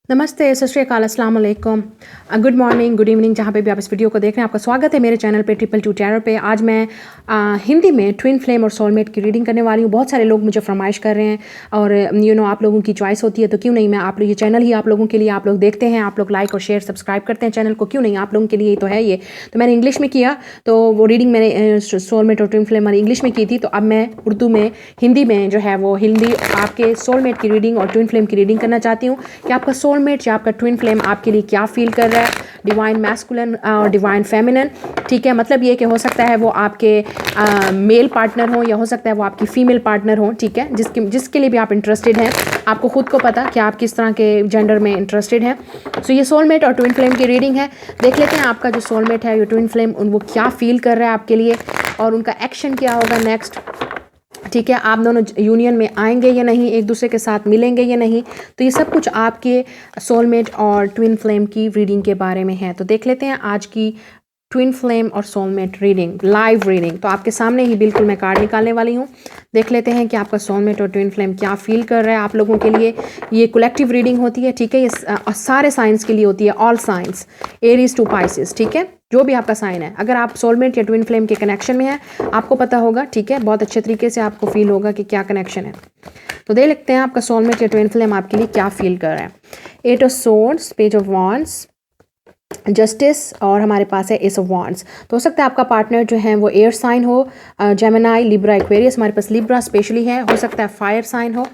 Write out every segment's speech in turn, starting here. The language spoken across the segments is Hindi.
नमस्ते, सत श्री अकाल, अस्सलाम वालेकुम, गुड मॉर्निंग, गुड इवनिंग, जहाँ पे भी आप इस वीडियो को देख रहे हैं, आपका स्वागत है मेरे चैनल पे ट्रिपल टू टैरो पे। आज मैं हिंदी में ट्विन फ्लेम और सोलमेट की रीडिंग करने वाली हूँ। बहुत सारे लोग मुझे फरमाइश कर रहे हैं और आप लोगों की चॉइस होती है, तो क्यों नहीं मैं आप लोग ये चैनल ही आप लोगों के लिए, आप लोग देखते हैं, आप लोग लाइक और शेयर सब्सक्राइब करते हैं चैनल को, क्यों नहीं आप लोगों के लिए ही तो है ये। तो मैंने इंग्लिश में किया, तो वो रीडिंग मैंने सोलमेट और ट्विन फ्लेम मैंने इंग्लिश में की थी, तो अब मैं उर्दू में, हिंदी में जो है वो हिंदी आपके सोलमेट की रीडिंग और ट्विन फ्लेम की रीडिंग करना चाहती हूँ कि आपका सोलमेट या आपका ट्विन फ्लेम आपके लिए क्या फील कर रहा है, डिवाइन मैस्कुलिन और डिवाइन फेमिनिन। ठीक है, मतलब ये कि हो सकता है वो आपके मेल पार्टनर हो या हो सकता है वो आपकी फीमेल पार्टनर हो। ठीक है, जिसके लिए भी आप इंटरेस्टेड हैं, आपको खुद को पता कि आप किस तरह के जेंडर में इंटरेस्टेड हैं। सो ये सोलमेट और ट्विन फ्लेम की रीडिंग है। देख लेते हैं आपका जो सोलमेट है, ये ट्विन फ्लेम, वो क्या फील कर रहा है आपके लिए और उनका एक्शन क्या होगा नेक्स्ट। ठीक है, आप दोनों यूनियन में आएंगे या नहीं, एक दूसरे के साथ मिलेंगे या नहीं, तो ये सब कुछ आपके सोलमेट और ट्विन फ्लेम की रीडिंग के बारे में है। तो देख लेते हैं आज की ट्विन फ्लेम और सोलमेट रीडिंग, लाइव रीडिंग। तो आपके सामने ही बिल्कुल मैं कार्ड निकालने वाली हूँ। देख लेते हैं कि आपका सोलमेट और ट्विन फ्लेम क्या फील कर रहा है आप लोगों के लिए। ये कलेक्टिव रीडिंग होती है, ठीक है, ये सारे साइंस के लिए होती है, all signs, Aries to Pisces. ठीक है, जो भी आपका साइन है, अगर आप सोलमेट या ट्विन फ्लेम के कनेक्शन में है, आपको पता होगा, ठीक है, बहुत अच्छे तरीके से आपको फील होगा कि क्या कनेक्शन है। तो देख लेते हैं आपका सोलमेट या ट्विन फ्लेम आपके लिए क्या फील कर रहा है। Eight of swords, page of wands, justice और हमारे पास है एस ऑफ वॉन्ड्स। तो हो सकता है आपका पार्टनर जो है वो एयर साइन हो, जेमिनाई, लिब्रा, एक्वेरियस, हमारे पास लिब्रा स्पेशली है, हो सकता है फायर साइन हो।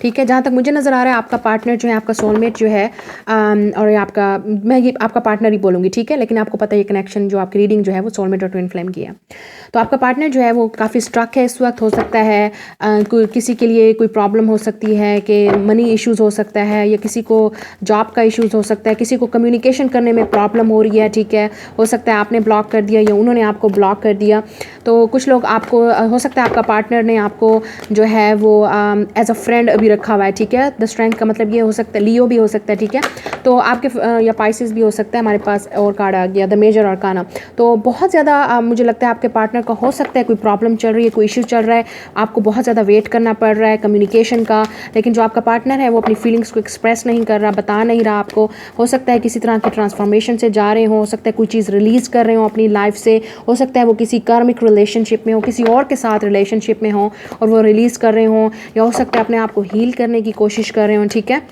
ठीक है, जहाँ तक मुझे नज़र आ रहा है आपका पार्टनर जो है, आपका सोलमेट जो है, और ये आपका, मैं ये आपका पार्टनर ही बोलूँगी, ठीक है, लेकिन आपको पता है ये कनेक्शन जो आपकी रीडिंग जो है वो सोलमेट और ट्विन फ्लेम की है। तो आपका पार्टनर जो है वो काफ़ी स्ट्रक है इस वक्त। हो सकता है किसी के लिए कोई प्रॉब्लम हो सकती है कि मनी इश्यूज़ हो सकता है, या किसी को जॉब का इश्यूज़ हो सकता है, किसी को कम्युनिकेशन करने में प्रॉब्लम हो रही है। ठीक है, हो सकता है आपने ब्लॉक कर दिया या उन्होंने आपको ब्लॉक कर दिया। तो कुछ लोग आपको, हो सकता है आपका पार्टनर ने आपको जो है वो एज अ फ्रेंड अभी रखा हुआ है। ठीक है, द स्ट्रेंथ का मतलब ये हो सकता है, लियो भी हो सकता है। ठीक है, तो आपके या पाइसेस भी हो सकता है। हमारे पास और कार्ड आ गया द मेजर आर्काना। तो बहुत ज़्यादा मुझे लगता है आपके पार्टनर का हो सकता है कोई प्रॉब्लम चल रही है, कोई इश्यू चल रहा है, आपको बहुत ज़्यादा वेट करना पड़ रहा है कम्युनिकेशन का, लेकिन जो आपका पार्टनर है वो अपनी फीलिंग्स को एक्सप्रेस नहीं कर रहा, बता नहीं रहा आपको। हो सकता है किसी तरह की ट्रांसफॉर्मेशन से जा रहे हो सकता है कोई चीज़ रिलीज़ कर रहे हो अपनी लाइफ से, हो सकता है वो किसी कार्मिक रिलेशनशिप में हो, किसी और के साथ रिलेशनशिप में हो और वो रिलीज़ कर रहे हो, या हो सकता है अपने आप को हील करने की कोशिश कर रहे हो। ठीक है,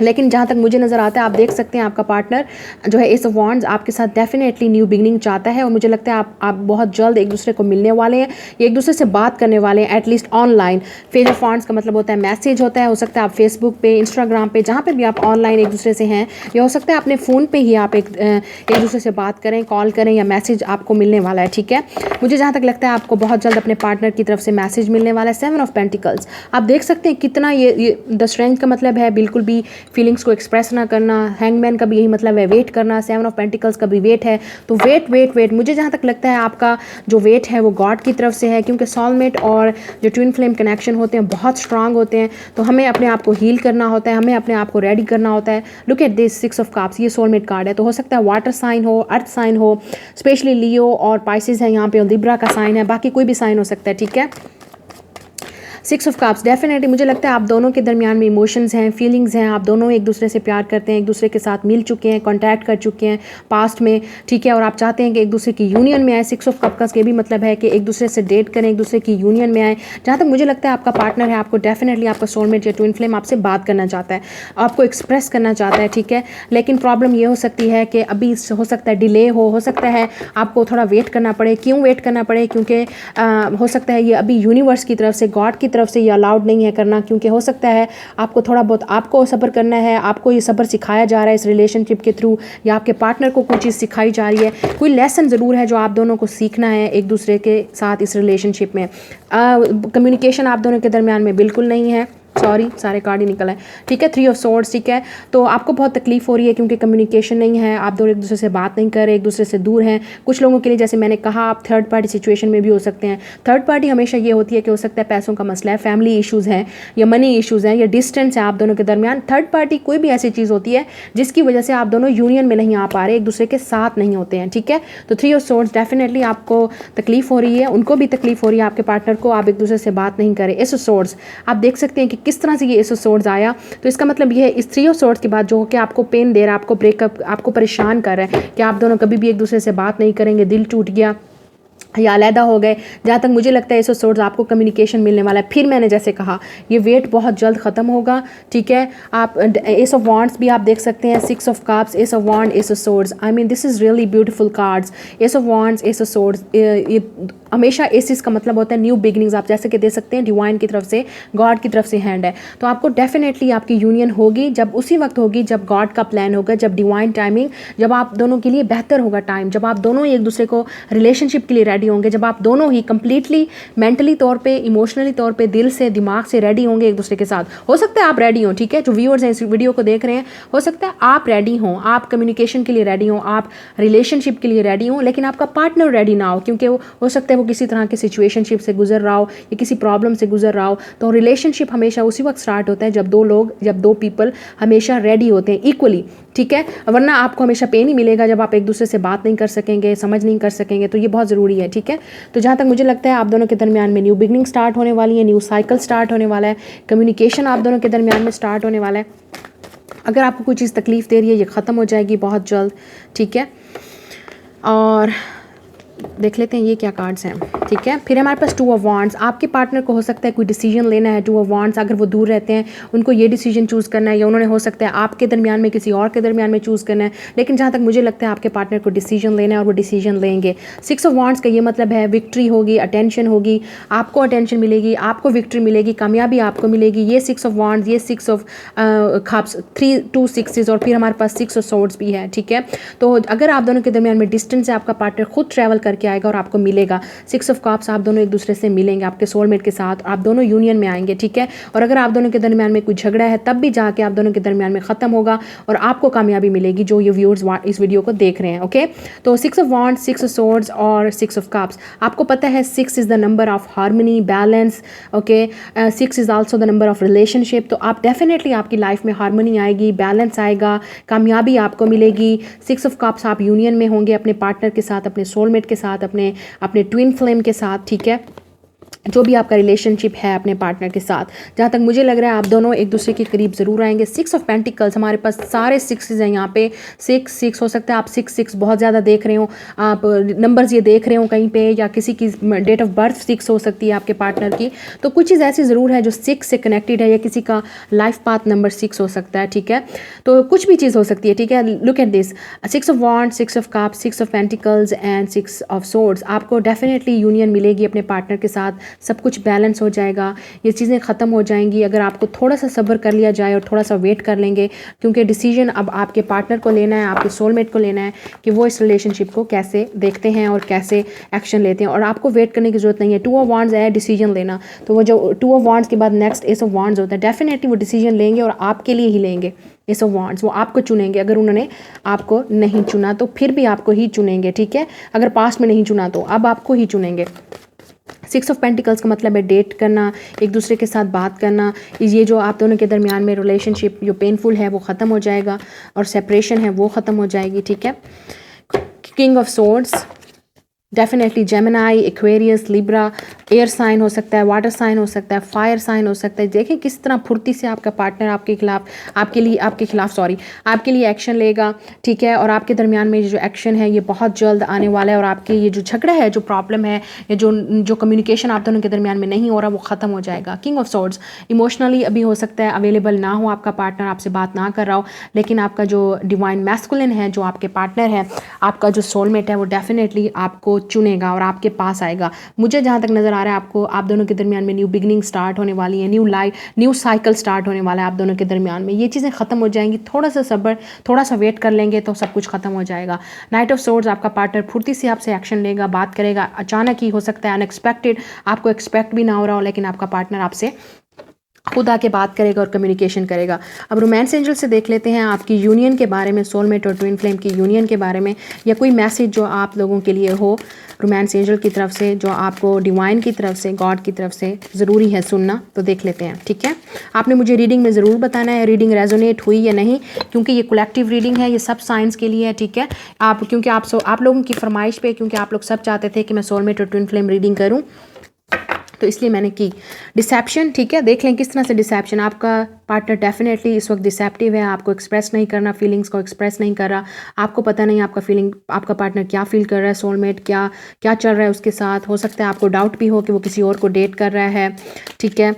लेकिन जहाँ तक मुझे नज़र आता है, आप देख सकते हैं आपका पार्टनर जो है एस ऑफ वॉन्ड्स आपके साथ डेफिनेटली न्यू बिगनिंग चाहता है, और मुझे लगता है आप बहुत जल्द एक दूसरे को मिलने वाले हैं, एक दूसरे से बात करने वाले हैं, at least online. Page of wands का मतलब होता है मैसेज होता है, हो सकता है आप फेसबुक पे, इंस्टाग्राम पे, जहाँ पे भी आप ऑनलाइन एक दूसरे से हैं, या हो सकता है अपने फ़ोन पे ही आप एक दूसरे से बात करें, कॉल करें, या मैसेज आपको मिलने वाला है। ठीक है, मुझे जहाँ तक लगता है आपको बहुत जल्द अपने पार्टनर की तरफ से मैसेज मिलने वाला है। सेवन ऑफ पेंटिकल्स, आप देख सकते हैं कितना ये द स्ट्रेंथ का मतलब है बिल्कुल भी फीलिंग्स को एक्सप्रेस ना करना। हैंगमैन का भी यही मतलब है, वेट करना। सेवन ऑफ पेंटिकल्स का भी वेट है, तो वेट वेट वेट, मुझे जहाँ तक लगता है आपका जो वेट है वो गॉड की तरफ से है, क्योंकि सोलमेट और जो ट्विन फ्लेम कनेक्शन होते हैं बहुत स्ट्रांग होते हैं, तो हमें अपने आप को हील करना होता है, हमें अपने आप को रेडी करना होता है। Look at this six of cups, ये सोलमेट कार्ड है, तो हो सकता है वाटर साइन हो, अर्थ साइन हो, स्पेशली लियो और पाइसेस है यहाँ पे, और लिब्रा का साइन है, बाकी कोई भी साइन हो सकता है। ठीक है, सिक्स ऑफ कप्स, डेफिनेटली मुझे लगता है आप दोनों के दरमियान में इमोशंस हैं, फीलिंग्स हैं, आप दोनों एक दूसरे से प्यार करते हैं, एक दूसरे के साथ मिल चुके हैं, कांटेक्ट कर चुके हैं पास्ट में। ठीक है, और आप चाहते हैं कि एक दूसरे की यूनियन में आए। सिक्स ऑफ कप का ये भी मतलब है कि एक दूसरे से डेट करें, एक दूसरे की यूनियन में आए। जहाँ तक मुझे लगता है आपका पार्टनर है, आपको डेफिनेटली आपका सोलमेट या ट्विन फ्लेम आपसे बात करना चाहता है, आपको एक्सप्रेस करना चाहता है। ठीक है, लेकिन प्रॉब्लम ये हो सकती है कि अभी हो सकता है डिले हो सकता है आपको थोड़ा वेट करना पड़े। क्यों वेट करना पड़े? क्योंकि हो सकता है ये अभी यूनिवर्स की तरफ से, गॉड की तरफ से ये अलाउड नहीं है करना, क्योंकि हो सकता है आपको थोड़ा बहुत आपको सब्र करना है, आपको ये सब्र सिखाया जा रहा है इस रिलेशनशिप के थ्रू, या आपके पार्टनर को कोई चीज़ सिखाई जा रही है, कोई लेसन ज़रूर है जो आप दोनों को सीखना है एक दूसरे के साथ इस रिलेशनशिप में। कम्युनिकेशन आप दोनों के दरमियान में बिल्कुल नहीं है, सॉरी सारे कार्ड ही निकल आए। ठीक है, थ्री ऑफ सोर्ड्स। ठीक है, तो आपको बहुत तकलीफ हो रही है क्योंकि कम्युनिकेशन नहीं है, आप दोनों एक दूसरे से बात नहीं कर रहे, एक दूसरे से दूर हैं। कुछ लोगों के लिए, जैसे मैंने कहा, आप थर्ड पार्टी सिचुएशन में भी हो सकते हैं। थर्ड पार्टी हमेशा ये होती है कि हो सकता है पैसों का मसला है, फैमिली इशूज़ हैं, या मनी इशूज़ हैं, या डिस्टेंस है आप दोनों के दरमियान। थर्ड पार्टी कोई भी ऐसी चीज़ होती है जिसकी वजह से आप दोनों यूनियन में नहीं आ पा रहे, एक दूसरे के साथ नहीं होते हैं। ठीक है, तो थ्री ऑफ सोर्ड्स, डेफिनेटली आपको तकलीफ हो रही है, उनको भी तकलीफ हो रही है, आपके पार्टनर को, आप एक दूसरे से बात नहीं करें। एस ऑफ सोर्ड्स, आप देख सकते हैं कि किस तरह से ये एस ऑफ सोर्ड्स आया, तो इसका मतलब ये है इस थ्री ऑफ सोर्ड्स के बाद जो कि आपको पेन दे रहा है, आपको ब्रेकअप, आपको परेशान कर रहा है कि आप दोनों कभी भी एक दूसरे से बात नहीं करेंगे, दिल टूट गया या अलहदा हो गए, जहाँ तक मुझे लगता है एस ऑफ सोर्ड्स आपको कम्युनिकेशन मिलने वाला है। फिर मैंने जैसे कहा ये वेट बहुत जल्द ख़त्म होगा, ठीक है। आप एस ऑफ वॉन्ड्स भी आप देख सकते हैं, six of cups, ace of wand, ace of swords, I mean this is really beautiful cards. Ace of wands, ace of swords, ये हमेशा एसिस का मतलब होता है न्यू बिगनिंग्स। आप जैसे कि दे सकते हैं डिवाइन की तरफ से, गॉड की तरफ से हैंड है, तो आपको डेफिनेटली आपकी यूनियन होगी, जब उसी वक्त होगी जब गॉड का प्लान होगा, जब डिवाइन टाइमिंग, जब आप दोनों के लिए बेहतर होगा टाइम, जब आप दोनों एक दूसरे को रिलेशनशिप के लिए रेडी होंगे, जब आप दोनों ही कंप्लीटली मेंटली तौर पे, इमोशनली तौर पे, दिल से, दिमाग से रेडी होंगे एक दूसरे के साथ। हो सकता है आप रेडी हो, ठीक है, जो व्यूअर्स हैं इस वीडियो को देख रहे हैं, हो सकता है आप रेडी हों, आप कम्युनिकेशन के लिए रेडी हों, आप रिलेशनशिप के लिए रेडी हों, लेकिन आपका पार्टनर रेडी ना हो, क्योंकि वो हो सकता है वो किसी तरह की सिचुएशनशिप से गुजर रहा हो या किसी प्रॉब्लम से गुजर रहा हो। तो रिलेशनशिप हमेशा उसी वक्त स्टार्ट होता है जब दो पीपल हमेशा रेडी होते हैं इक्वली, ठीक है, वरना आपको हमेशा पेन ही मिलेगा जब आप एक दूसरे से बात नहीं कर सकेंगे, समझ नहीं कर सकेंगे। तो ये बहुत ज़रूरी है, ठीक है। तो जहाँ तक मुझे लगता है आप दोनों के दरमियान में न्यू बिगनिंग स्टार्ट होने वाली है, न्यू साइकिल स्टार्ट होने वाला है, कम्युनिकेशन आप दोनों के दरमियान में स्टार्ट होने वाला है। अगर आपको कोई चीज़ तकलीफ़ दे रही है ये ख़त्म हो जाएगी बहुत जल्द, ठीक है। और देख लेते हैं ये क्या कार्ड्स हैं, ठीक है। फिर हमारे पास टू ऑफ वॉन्ड्स, आपके पार्टनर को हो सकता है कोई डिसीजन लेना है, टू ऑफ वॉन्ड्स, अगर वो दूर रहते हैं उनको ये डिसीजन चूज़ करना है, या उन्होंने हो सकता है आपके दरमियान में किसी और के दरमियान में चूज़ करना है, लेकिन जहाँ तक मुझे लगता है आपके पार्टनर को डिसीजन लेना है और वो डिसीजन लेंगे। सिक्स ऑफ वॉन्ड्स का ये मतलब है विक्ट्री होगी, अटेंशन होगी, आपको अटेंशन मिलेगी, आपको विक्ट्री मिलेगी, कामयाबी आपको मिलेगी। ये सिक्स ऑफ वॉन्ड्स, ये सिक्स ऑफ कप्स, 3 2 6 और फिर हमारे पास सिक्स ऑफ सोर्ड्स भी है, ठीक है। तो अगर आप दोनों के दरमियान में डिस्टेंस है, आपका पार्टनर खुद ट्रैवल करके आएगा और आपको मिलेगा। सिक्स ऑफ कप्स, आप दोनों एक दूसरे से मिलेंगे, आपके सोलमेट के साथ आप दोनों यूनियन में आएंगे, ठीक है। और अगर आप दोनों के दरमियान में कोई झगड़ा है तब भी जाके आप दोनों के दरमियान में ख़त्म होगा और आपको कामयाबी मिलेगी, जो ये व्यूअर्स इस वीडियो को देख रहे हैं, ओके। तो six of wands, six of swords और सिक्स ऑफ कप्स, आपको पता है 6 is the number of harmony, balance, okay. 6 is also the number of relationship. तो आप डेफिनेटली आपकी लाइफ में हार्मनी आएगी, बैलेंस आएगा, कामयाबी आपको मिलेगी। सिक्स ऑफ कप्स, आप यूनियन में होंगे अपने पार्टनर के साथ, अपने सोलमेट के साथ, अपने ट्विन फ्लेम के साथ, ठीक है, जो भी आपका रिलेशनशिप है अपने पार्टनर के साथ। जहाँ तक मुझे लग रहा है आप दोनों एक दूसरे के करीब ज़रूर आएंगे। सिक्स ऑफ पेंटिकल्स, हमारे पास सारे सिक्सेस हैं यहाँ पे, 6 हो सकता है आप 6 बहुत ज़्यादा देख रहे हो, आप नंबर्स ये देख रहे हो कहीं पे, या किसी की डेट ऑफ बर्थ 6 हो सकती है आपके पार्टनर की। तो कुछ चीज़ ऐसी ज़रूर है जो 6 से कनेक्टेड है, या किसी का लाइफ पाथ नंबर 6 हो सकता है, ठीक है। तो कुछ भी चीज़ हो सकती है, ठीक है। Look at this, 6 of wand, 6 of cups, 6 of pentacles and 6 of swords. आपको डेफिनेटली यूनियन मिलेगी अपने पार्टनर के साथ, सब कुछ बैलेंस हो जाएगा, ये चीज़ें ख़त्म हो जाएंगी अगर आपको थोड़ा सा सब्र कर लिया जाए और थोड़ा सा वेट कर लेंगे, क्योंकि डिसीजन अब आपके पार्टनर को लेना है, आपके सोलमेट को लेना है कि वो इस रिलेशनशिप को कैसे देखते हैं और कैसे एक्शन लेते हैं, और आपको वेट करने की ज़रूरत नहीं है। 2 ऑफ वॉन्ड्स है डिसीजन लेना, तो वो जो 2 ऑफ वॉन्ड्स के बाद नेक्स्ट एस ऑफ वॉन्ड्स होता है, डेफिनेटली वो डिसीजन लेंगे और आपके लिए ही लेंगे। एस ऑफ वॉन्ड्स, वो आपको चुनेंगे, अगर उन्होंने आपको नहीं चुना तो फिर भी आपको ही चुनेंगे, ठीक है। अगर पास्ट में नहीं चुना तो अब आपको ही चुनेंगे। 6 ऑफ पेंटिकल्स का मतलब है डेट करना, एक दूसरे के साथ बात करना, ये जो आप दोनों के दरमियान में रिलेशनशिप जो पेनफुल है वो ख़त्म हो जाएगा और सेपरेशन है वो ख़त्म हो जाएगी, ठीक है। King of swords, definitely Gemini, Aquarius, Libra, air sign हो सकता है, वाटर साइन हो सकता है, फायर साइन हो सकता है। देखिए किस तरह फुर्ती से आपका पार्टनर आपके लिए एक्शन लेगा, ठीक है। और आपके दरमियान में जो एक्शन है ये बहुत जल्द आने वाला है, और आपके ये जो झगड़ा है, जो प्रॉब्लम है, या जो कम्युनिकेशन आप दोनों के दरमियान में नहीं हो रहा वो ख़त्म हो जाएगा। किंग ऑफ सोर्ड्स, इमोशनली अभी हो सकता है अवेलेबल ना हो आपका पार्टनर, आपसे बात ना कर रहा हो, लेकिन आपका जो डिवाइन मैस्कुलिन है, जो आपके पार्टनर है, आपका जो सोलमेट है, वो डेफिनेटली आपको चुनेगा और आपके पास आएगा। मुझे जहाँ तक नज़र आ रहा है आपको आप दोनों के दरमियान में न्यू बिगनिंग स्टार्ट होने वाली है, न्यू साइकिल स्टार्ट होने वाला है आप दोनों के दरमियान में। ये चीज़ें ख़त्म हो जाएंगी, थोड़ा सा सब्र, थोड़ा सा वेट कर लेंगे तो सब कुछ ख़त्म हो जाएगा। नाइट ऑफ सोर्ड्स, आपका पार्टनर फुर्ती से आपसे एक्शन लेगा, बात करेगा, अचानक ही हो सकता है, अनएक्सपेक्टेड, आपको एक्सपेक्ट भी ना हो रहा हो, लेकिन आपका पार्टनर आपसे खुद आके बात करेगा और कम्युनिकेशन करेगा। अब रोमांस एंजल से देख लेते हैं आपकी यूनियन के बारे में, सोलमेट और ट्विन फ्लेम की यूनियन के बारे में, या कोई मैसेज जो आप लोगों के लिए हो रोमांस एंजल की तरफ से, जो आपको डिवाइन की तरफ से, गॉड की तरफ से ज़रूरी है सुनना। तो देख लेते हैं, ठीक है। आपने मुझे रीडिंग में ज़रूर बताना है रीडिंग रेजोनेट हुई या नहीं, क्योंकि ये कलेक्टिव रीडिंग है, ये सब साइंस के लिए है, ठीक है। क्योंकि आप लोगों की फरमाइश पे, क्योंकि आप लोग सब चाहते थे कि मैं सोलमेट और ट्विन फ्लेम रीडिंग करूँ, तो इसलिए मैंने की। डिसेप्शन, ठीक है, देख लें किस तरह से डिसेप्शन। आपका पार्टनर डेफिनेटली इस वक्त डिसेप्टिव है, आपको एक्सप्रेस नहीं करना, फीलिंग्स को एक्सप्रेस नहीं कर रहा, आपको पता नहीं आपका पार्टनर क्या फील कर रहा है, सोलमेट क्या क्या चल रहा है उसके साथ। हो सकता है आपको डाउट भी हो कि वो किसी और को डेट कर रहा है, ठीक है।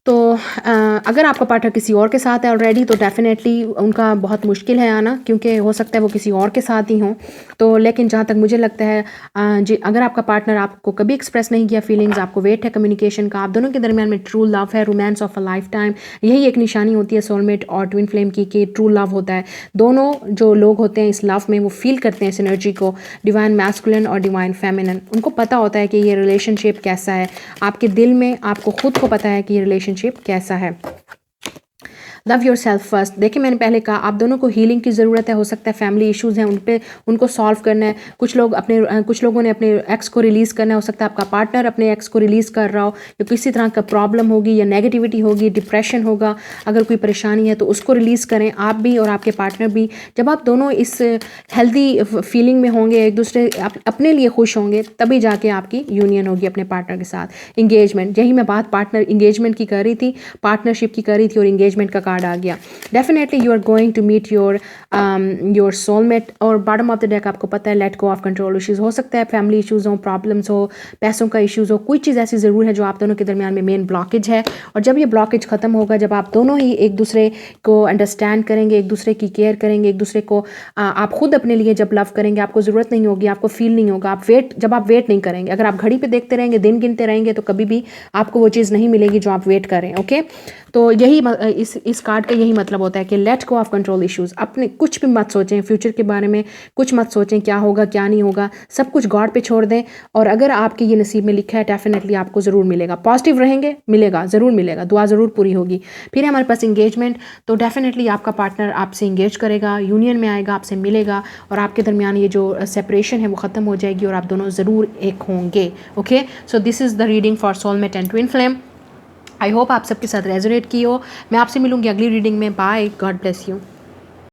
तो अगर आपका पार्टनर किसी और के साथ है ऑलरेडी तो डेफ़िनेटली उनका बहुत मुश्किल है आना, क्योंकि हो सकता है वो किसी और के साथ ही हों। तो लेकिन जहाँ तक मुझे लगता है जी, अगर आपका पार्टनर आपको कभी एक्सप्रेस नहीं किया फीलिंग्स, आपको वेट है कम्युनिकेशन का, आप दोनों के दरमियान में ट्रू लव है, romance of a life time, यही एक निशानी होती है सोलमेट और ट्विन फ्लेम की कि ट्रू लव होता है। दोनों जो लोग होते हैं इस लव में वो फील करते हैं इस एनर्जी को, डिवाइन मैस्कुलिन और डिवाइन फेमिनिन। उनको पता होता है कि ये रिलेशनशिप कैसा है, आपके दिल में आपको खुद को पता है कि ये रिलेशनशिप कैसा है। Love your self first. देखिए मैंने पहले कहा आप दोनों को हीलिंग की ज़रूरत है, हो सकता है फैमिली इश्यूज़ हैं उनको सॉल्व करना है। कुछ लोगों ने अपने एक्स को रिलीज़ करना है, हो सकता है आपका पार्टनर अपने एक्स को रिलीज़ कर रहा हो, या किसी तरह का प्रॉब्लम होगी या नेगेटिविटी होगी, डिप्रेशन होगा, अगर कोई परेशानी है तो उसको रिलीज़ करें आप भी और आपके पार्टनर भी। जब आप दोनों इस हेल्दी फीलिंग में होंगे, एक दूसरे अपने लिए खुश होंगे, तभी जाके आपकी यूनियन होगी अपने पार्टनर के साथ। इंगेजमेंट, यही मैं बात पार्टनर इंगेजमेंट की कर रही थी, पार्टनरशिप की कर रही थी और इंगेजमेंट का कार्ड आ गया। Definitely you are going to meet your soulmate. और बॉटम ऑफ द डेक आपको पता है let go of control issues. हो सकता है फैमिली इश्यूज़ हो, प्रॉब्लम्स हो, पैसों का इश्यूज़ हो, कोई चीज़ ऐसी ज़रूर है जो आप दोनों के दरमियान में मेन ब्लॉकेज है। और जब ये ब्लॉकेज ख़त्म होगा, जब आप दोनों ही एक दूसरे को अंडरस्टैंड करेंगे, एक दूसरे की केयर करेंगे, एक दूसरे को आप खुद अपने लिए जब लव करेंगे, आपको ज़रूरत नहीं होगी, आपको फील नहीं होगा, जब आप वेट नहीं करेंगे। अगर आप घड़ी पे देखते रहेंगे, दिन गिनते रहेंगे, तो कभी भी आपको वो चीज़ नहीं मिलेगी जो आप वेट करें। ओके, तो यही इस कार्ड का यही मतलब होता है कि late go of control issues. अपने कुछ भी मत सोचें फ्यूचर के बारे में, कुछ मत सोचें क्या होगा क्या नहीं होगा, सब कुछ गॉड पे छोड़ दें। और अगर आपके ये नसीब में लिखा है डेफिनेटली आपको ज़रूर मिलेगा। पॉजिटिव रहेंगे, मिलेगा, ज़रूर मिलेगा, दुआ ज़रूर पूरी होगी। फिर है हमारे पास इंगेजमेंट। तो डेफिनेटली आपका पार्टनर आपसे इंगेज करेगा, यूनियन में आएगा, आपसे मिलेगा और आपके दरमियान ये जो सेपरेशन है वो ख़त्म हो जाएगी और आप दोनों ज़रूर एक होंगे। Okay, so this is the reading for soulmate and twin flame. I hope आप सबके साथ रेजोनेट की हो। मैं आपसे मिलूंगी अगली रीडिंग में। Bye, God bless you.